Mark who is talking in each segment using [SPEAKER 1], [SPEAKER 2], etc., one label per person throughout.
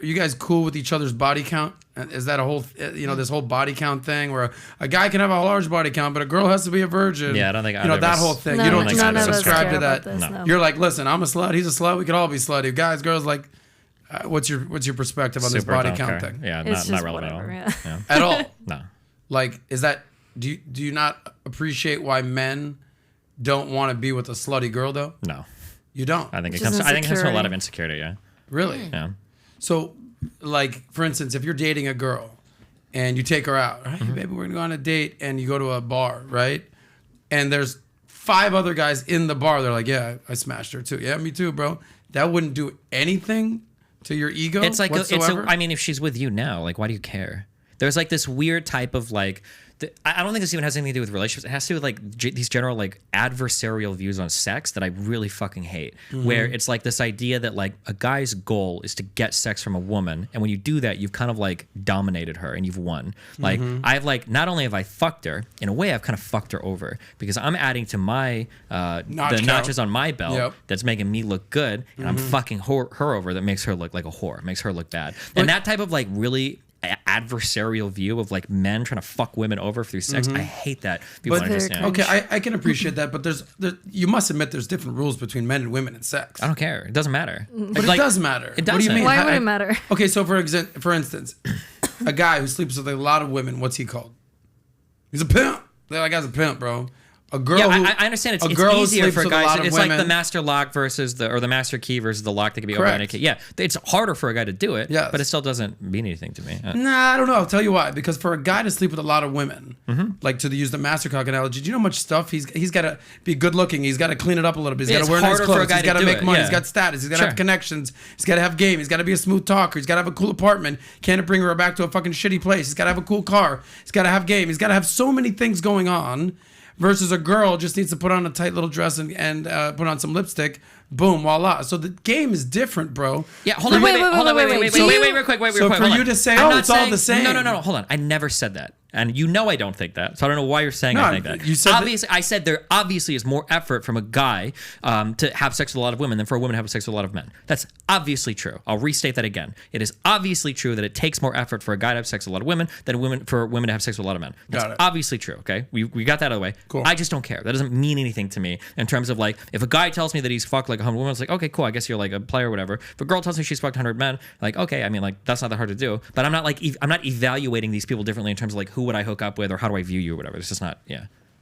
[SPEAKER 1] Are you guys cool with each other's body count? Is that a whole, this whole body count thing where a guy can have a large body count, but a girl has to be a virgin?
[SPEAKER 2] Yeah, I don't think
[SPEAKER 1] that whole thing.
[SPEAKER 3] No,
[SPEAKER 1] you don't
[SPEAKER 3] none of us
[SPEAKER 1] subscribe
[SPEAKER 3] care
[SPEAKER 1] to that.
[SPEAKER 3] about this, no.
[SPEAKER 1] You're like, listen, I'm a slut. He's a slut. We could all be slutty. Guys, girls, like, what's your perspective on this body count thing?
[SPEAKER 2] Yeah,
[SPEAKER 3] It's
[SPEAKER 2] not
[SPEAKER 3] just
[SPEAKER 2] relevant
[SPEAKER 3] whatever,
[SPEAKER 2] at all.
[SPEAKER 3] yeah.
[SPEAKER 1] At all?
[SPEAKER 2] No.
[SPEAKER 1] Like, is that? Do you not appreciate why men don't want to be with a slutty girl though?
[SPEAKER 2] No.
[SPEAKER 1] You don't.
[SPEAKER 2] I think it
[SPEAKER 3] Just
[SPEAKER 2] comes from a lot of insecurity. Yeah.
[SPEAKER 1] Really?
[SPEAKER 2] Yeah.
[SPEAKER 1] So, like, for instance, if you're dating a girl and you take her out, right? Hey, baby, we're going to go on a date, and you go to a bar, right? And there's 5 other guys in the bar. They're like, yeah, I smashed her too. Yeah, me too, bro. That wouldn't do anything to your ego whatsoever?
[SPEAKER 2] I mean, if she's with you now, like, why do you care? There's like this weird type of like, I don't think this even has anything to do with relationships. It has to do with like these general like adversarial views on sex that I really fucking hate. Where it's like this idea that like a guy's goal is to get sex from a woman, and when you do that, you've kind of like dominated her and you've won. Like I've like, not only have I fucked her, in a way I've kind of fucked her over because I'm adding to my the notches on my belt that's making me look good, and I'm fucking her over that makes her look like a whore, makes her look bad. And that type of like really adversarial view of like men trying to fuck women over through sex. I hate that. People don't understand.
[SPEAKER 1] Okay, I can appreciate that, but you must admit there's different rules between men and women in sex.
[SPEAKER 2] I don't care. It doesn't matter.
[SPEAKER 1] But it does matter.
[SPEAKER 2] It doesn't.
[SPEAKER 1] What do you mean?
[SPEAKER 3] Why would it matter?
[SPEAKER 1] Okay, so for instance, a guy who sleeps with a lot of women, what's he called? He's a pimp. That guy's a pimp, bro. A girl.
[SPEAKER 2] Yeah, I understand. It's easier for guys. It's like the master lock versus the master key versus the lock that can be opened by a key. Yeah, it's harder for a guy to do it.
[SPEAKER 1] Yes.
[SPEAKER 2] But it still doesn't mean anything to me.
[SPEAKER 1] Nah, I don't know. I'll tell you why. Because for a guy to sleep with a lot of women, like to use the master cock analogy, do you know how much stuff he's got to be good looking? He's got to clean it up a little bit. He's got to wear nice clothes. He's got to make money. He's got status. He's got to have connections. He's got to have game. He's got to be a smooth talker. He's got to have a cool apartment. Can't bring her back to a fucking shitty place. He's got to have a cool car. He's got to have game. He's got to have so many things going on. Versus a girl just needs to put on a tight little dress and put on some lipstick. Boom, voila. So the game is different, bro.
[SPEAKER 2] Yeah, hold on, wait, real quick.
[SPEAKER 1] So for you to say, it's all the same.
[SPEAKER 2] No, hold on. I never said that. And you know I don't think that. So I don't know why you're saying I think that.
[SPEAKER 1] You said
[SPEAKER 2] I said there obviously is more effort from a guy to have sex with a lot of women than for a woman to have sex with a lot of men. That's obviously true. I'll restate that again. It is obviously true that it takes more effort for a guy to have sex with a lot of women than for women to have sex with a lot of men. That's obviously true, okay? We got that out of the way.
[SPEAKER 1] Cool.
[SPEAKER 2] I just don't care. That doesn't mean anything to me in terms of like, if a guy tells me that he's fucked like 100 women, it's like, okay, cool, I guess you're like a player or whatever. If a girl tells me she's fucked 100 men, like, okay, I mean, like, that's not that hard to do. But I'm not like, I'm not evaluating these people differently in terms of like, who would I hook up with or how do I view you or whatever. It's just not,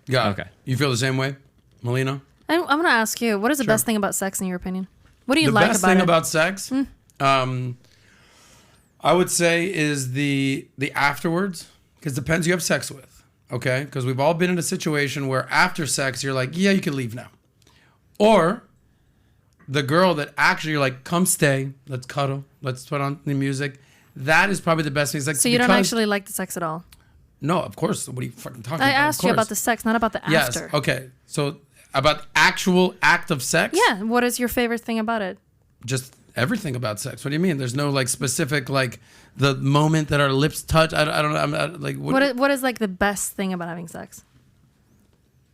[SPEAKER 1] Okay. You feel the same way, Melina?
[SPEAKER 3] I'm going to ask you, what is the best thing about sex in your opinion? What do you like about it?
[SPEAKER 1] The best thing about sex, I would say, is the afterwards, because it depends who you have sex with, okay? Because we've all been in a situation where after sex, you're like, yeah, you can leave now. Or the girl that actually you're like, come stay, let's cuddle, let's put on the music. That is probably the best thing. Like,
[SPEAKER 3] so you don't actually like the sex at all?
[SPEAKER 1] No, of course. What are you fucking talking about?
[SPEAKER 3] I asked you about the sex, not about the after.
[SPEAKER 1] Yes, okay. So about the actual act of sex?
[SPEAKER 3] Yeah, what is your favorite thing about it?
[SPEAKER 1] Just everything about sex. What do you mean? There's no like specific like the moment that our lips touch. I don't know. I'm not, like
[SPEAKER 3] what is like the best thing about having sex?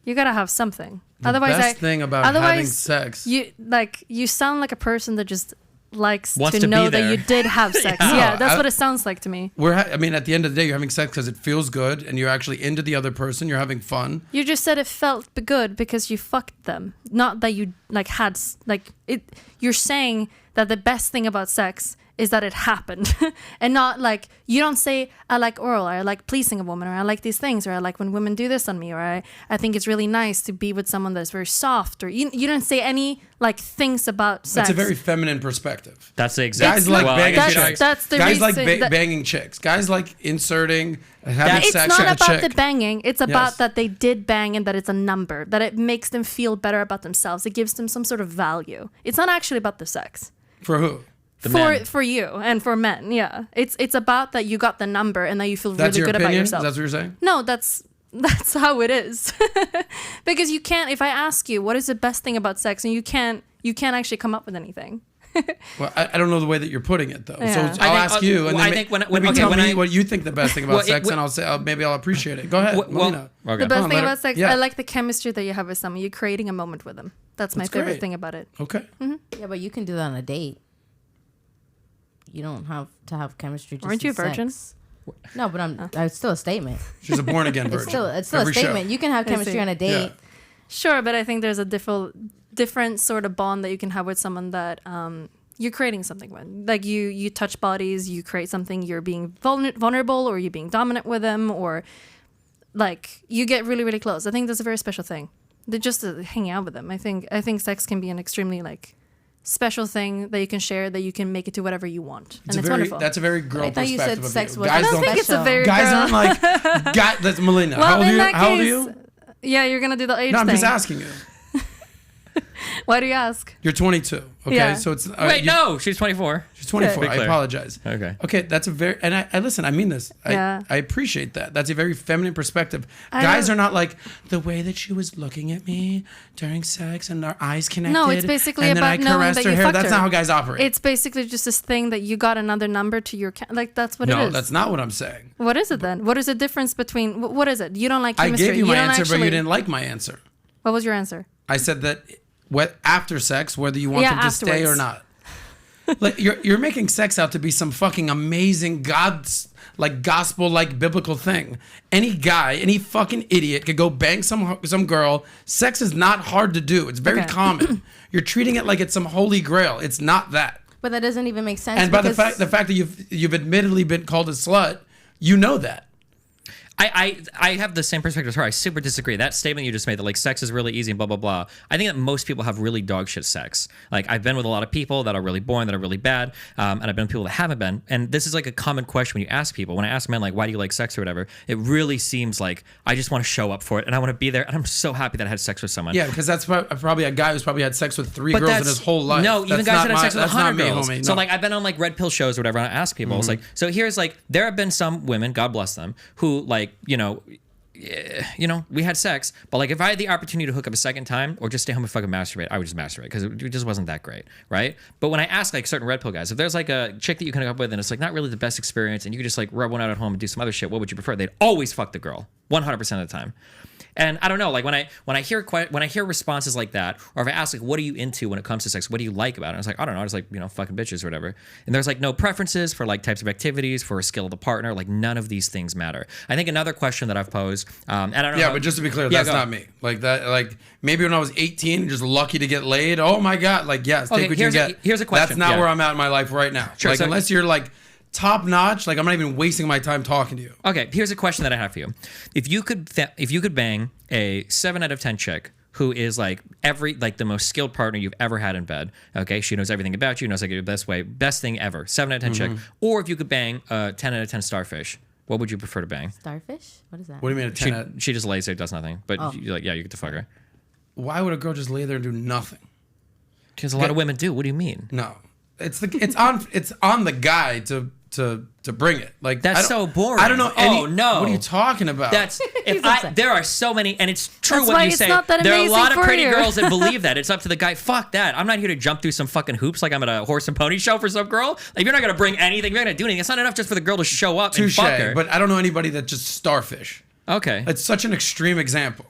[SPEAKER 3] You gotta have something.
[SPEAKER 1] The best thing about having sex.
[SPEAKER 3] You sound like a person that just likes
[SPEAKER 2] wants
[SPEAKER 3] to know
[SPEAKER 2] be there.
[SPEAKER 3] that you did have sex. Yeah, that's what it sounds like to me.
[SPEAKER 1] I mean, at the end of the day, you're having sex because it feels good, and you're actually into the other person. You're having fun.
[SPEAKER 3] You just said it felt good because you fucked them, not that you like had like it. You're saying that the best thing about sex is that it happened, and not like you don't say I like oral, or I like pleasing a woman, or I like these things, or I like when women do this on me, or I think it's really nice to be with someone that's very soft, or you don't say any like things about sex.
[SPEAKER 1] That's a very feminine perspective.
[SPEAKER 2] That's the exact.
[SPEAKER 1] Guys like banging chicks.
[SPEAKER 3] That's the
[SPEAKER 1] guys
[SPEAKER 3] reason
[SPEAKER 1] like banging chicks. Guys like inserting, having
[SPEAKER 3] it's
[SPEAKER 1] sex
[SPEAKER 3] not
[SPEAKER 1] with a
[SPEAKER 3] about
[SPEAKER 1] chick.
[SPEAKER 3] the banging. It's about that they did bang and that it's a number, that it makes them feel better about themselves. It gives them some sort of value. It's not actually about the sex.
[SPEAKER 1] For who?
[SPEAKER 3] For you and for men, yeah. It's about that you got the number and that you feel really good about yourself.
[SPEAKER 1] That's what you're saying?
[SPEAKER 3] No, that's how it is. Because you can't. If I ask you what is the best thing about sex, and you can't actually come up with anything.
[SPEAKER 1] Well, I don't know the way that you're putting it though.
[SPEAKER 3] Yeah.
[SPEAKER 1] So I'll ask you, and then tell me what you think the best thing about sex, and I'll say maybe I'll appreciate it. Go ahead.
[SPEAKER 3] The best thing about sex, I like the chemistry that you have with someone. You're creating a moment with them. That's my favorite thing about it.
[SPEAKER 1] Okay.
[SPEAKER 4] Yeah, but you can do that on a date. you don't have to have chemistry. Just
[SPEAKER 3] Aren't you a virgin?
[SPEAKER 4] Sex. No, but it's still a statement.
[SPEAKER 1] She's a born again virgin.
[SPEAKER 4] It's still a statement. You can have chemistry on a date.
[SPEAKER 3] Yeah. Sure, but I think there's a different sort of bond that you can have with someone that you're creating something with. Like you touch bodies, you create something. You're being vulnerable, or you're being dominant with them, or like you get really, really close. I think that's a very special thing. Just hanging out with them. I think sex can be an extremely like special thing that you can share, that you can make it to whatever you want, and it's wonderful.
[SPEAKER 1] That's a very girl perspective. I thought you said
[SPEAKER 4] sex was.
[SPEAKER 1] Guys
[SPEAKER 3] I don't think it's a very
[SPEAKER 1] guys
[SPEAKER 3] girl.
[SPEAKER 1] aren't like that's Melina.
[SPEAKER 3] Well,
[SPEAKER 1] How old are you?
[SPEAKER 3] Yeah, you're gonna do the age thing.
[SPEAKER 1] No, I'm just asking you.
[SPEAKER 3] Why do you ask?
[SPEAKER 1] You're 22. Okay,
[SPEAKER 3] Yeah.
[SPEAKER 1] so it's
[SPEAKER 2] no, she's 24.
[SPEAKER 1] She's 24. I apologize.
[SPEAKER 2] Okay,
[SPEAKER 1] that's a very and I listen. I mean this.
[SPEAKER 3] Yeah.
[SPEAKER 1] I appreciate that. That's a very feminine perspective. Guys are not like the way that she was looking at me during sex and our eyes connected.
[SPEAKER 3] No, it's basically
[SPEAKER 1] and
[SPEAKER 3] about
[SPEAKER 1] then I
[SPEAKER 3] knowing
[SPEAKER 1] caressed
[SPEAKER 3] that
[SPEAKER 1] her
[SPEAKER 3] you
[SPEAKER 1] hair.
[SPEAKER 3] fucked
[SPEAKER 1] That's
[SPEAKER 3] her.
[SPEAKER 1] not how guys operate.
[SPEAKER 3] It's basically just this thing that you got another number to your like that's what it
[SPEAKER 1] no,
[SPEAKER 3] is.
[SPEAKER 1] that's not what I'm saying.
[SPEAKER 3] What is it then? What is the difference between what is it? You don't like
[SPEAKER 1] I
[SPEAKER 3] chemistry.
[SPEAKER 1] gave you my
[SPEAKER 3] don't
[SPEAKER 1] answer,
[SPEAKER 3] actually,
[SPEAKER 1] but you didn't like my answer.
[SPEAKER 3] What was your answer?
[SPEAKER 1] I said that after sex, whether you want them to stay or
[SPEAKER 3] afterwards.
[SPEAKER 1] not. Like you're making sex out to be some fucking amazing gospel biblical thing. Any guy, any fucking idiot could go bang some girl. Sex is not hard to do. It's very common. You're treating it like it's some holy grail. It's not that.
[SPEAKER 4] But that doesn't even make sense.
[SPEAKER 1] And by the fact that you've admittedly been called a slut, you know that.
[SPEAKER 2] I have the same perspective as her. I super disagree. That statement you just made that like sex is really easy and blah, blah, blah. I think that most people have really dog shit sex. Like I've been with a lot of people that are really boring, that are really bad. And I've been with people that haven't been. And this is like a common question when you ask people. When I ask men like, why do you like sex or whatever? It really seems like I just want to show up for it and I want to be there. And I'm so happy that I had sex with someone.
[SPEAKER 1] Yeah, because that's probably a guy who's probably had sex with 3 girls in his whole life.
[SPEAKER 2] No, even guys that have sex with 100 girls.
[SPEAKER 1] Homie, no.
[SPEAKER 2] So like I've been on like red pill shows or whatever and I ask people, it's like, so here's like, there have been some women, God bless them, who like, we had sex, but like if I had the opportunity to hook up a second time or just stay home and fucking masturbate, I would just masturbate because it just wasn't that great, right? But when I ask like certain red pill guys, if there's like a chick that you can hook up with and it's like not really the best experience and you could just like rub one out at home and do some other shit, what would you prefer? They'd always fuck the girl 100% of the time. And I don't know, like when I hear responses like that, or if I ask like, what are you into when it comes to sex? What do you like about it? I was like, I don't know, I just like, fucking bitches or whatever. And there's like no preferences for like types of activities, for a skill of the partner. Like none of these things matter. I think another question that I've posed, and I don't know.
[SPEAKER 1] Yeah, but just to be clear, that's not me. Like that, like maybe when I was 18, just lucky to get laid. Oh my God, like yes, take what you get.
[SPEAKER 2] Here's a question.
[SPEAKER 1] That's not where I'm at in my life right now.
[SPEAKER 2] Sure,
[SPEAKER 1] like unless you're like top notch, like I'm not even wasting my time talking to you.
[SPEAKER 2] Okay, here's a question that I have for you. If you could bang a 7 out of 10 chick who is like the most skilled partner you've ever had in bed, okay, she knows everything about you, knows like your best thing ever, 7 out of 10 chick, or if you could bang a 10 out of 10 starfish, what would you prefer to bang?
[SPEAKER 4] Starfish? What is that?
[SPEAKER 1] What do you mean a 10?
[SPEAKER 2] She just lays there, does nothing, but you get to fuck her.
[SPEAKER 1] Why would a girl just lay there and do nothing?
[SPEAKER 2] Because a lot of women do. What do you mean?
[SPEAKER 1] No, it's on the guy to bring it. Like
[SPEAKER 2] that's so boring.
[SPEAKER 1] I don't know.
[SPEAKER 2] No.
[SPEAKER 1] What are you talking about?
[SPEAKER 2] There are so many, and it's true
[SPEAKER 3] That's
[SPEAKER 2] what
[SPEAKER 3] why
[SPEAKER 2] you
[SPEAKER 3] it's
[SPEAKER 2] say.
[SPEAKER 3] not that
[SPEAKER 2] There are a lot of
[SPEAKER 3] amazing
[SPEAKER 2] pretty
[SPEAKER 3] for you.
[SPEAKER 2] girls that believe that. It's up to the guy. Fuck that. I'm not here to jump through some fucking hoops like I'm at a horse and pony show for some girl. Like you're not gonna bring anything. You're not gonna do anything. It's not enough just for the girl to show up and fuck her.
[SPEAKER 1] But I don't know anybody that just starfish.
[SPEAKER 2] Okay.
[SPEAKER 1] It's such an extreme example.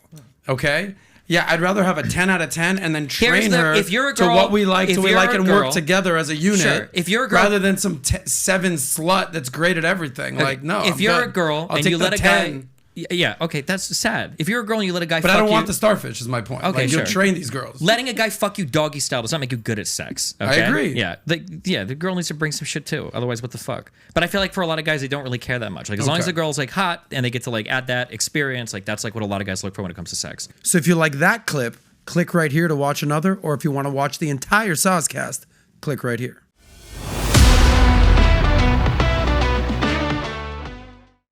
[SPEAKER 1] Okay. Yeah, I'd rather have a 10 out of 10 and then train her
[SPEAKER 2] if you're a girl,
[SPEAKER 1] to what we like, and work together as a unit.
[SPEAKER 2] Sure. If you're a girl,
[SPEAKER 1] rather than some 7 slut that's great at everything. Like no.
[SPEAKER 2] If you're a girl
[SPEAKER 1] I'll
[SPEAKER 2] and
[SPEAKER 1] take
[SPEAKER 2] you
[SPEAKER 1] the
[SPEAKER 2] let a
[SPEAKER 1] 10.
[SPEAKER 2] guy. Yeah, okay, that's sad. If you're a girl and you let a guy
[SPEAKER 1] But
[SPEAKER 2] fuck
[SPEAKER 1] I don't
[SPEAKER 2] you,
[SPEAKER 1] want the starfish is my point.
[SPEAKER 2] Okay,
[SPEAKER 1] like,
[SPEAKER 2] sure.
[SPEAKER 1] You'll train these girls.
[SPEAKER 2] Letting a guy fuck you doggy style does not make you good at sex. Okay?
[SPEAKER 1] I agree.
[SPEAKER 2] Yeah, the girl needs to bring some shit too. Otherwise, what the fuck? But I feel like for a lot of guys, they don't really care that much. Like as long as the girl's like hot and they get to like add that experience, like that's like what a lot of guys look for when it comes to sex.
[SPEAKER 1] So if you like that clip, click right here to watch another. Or if you want to watch the entire Soscast, click right here.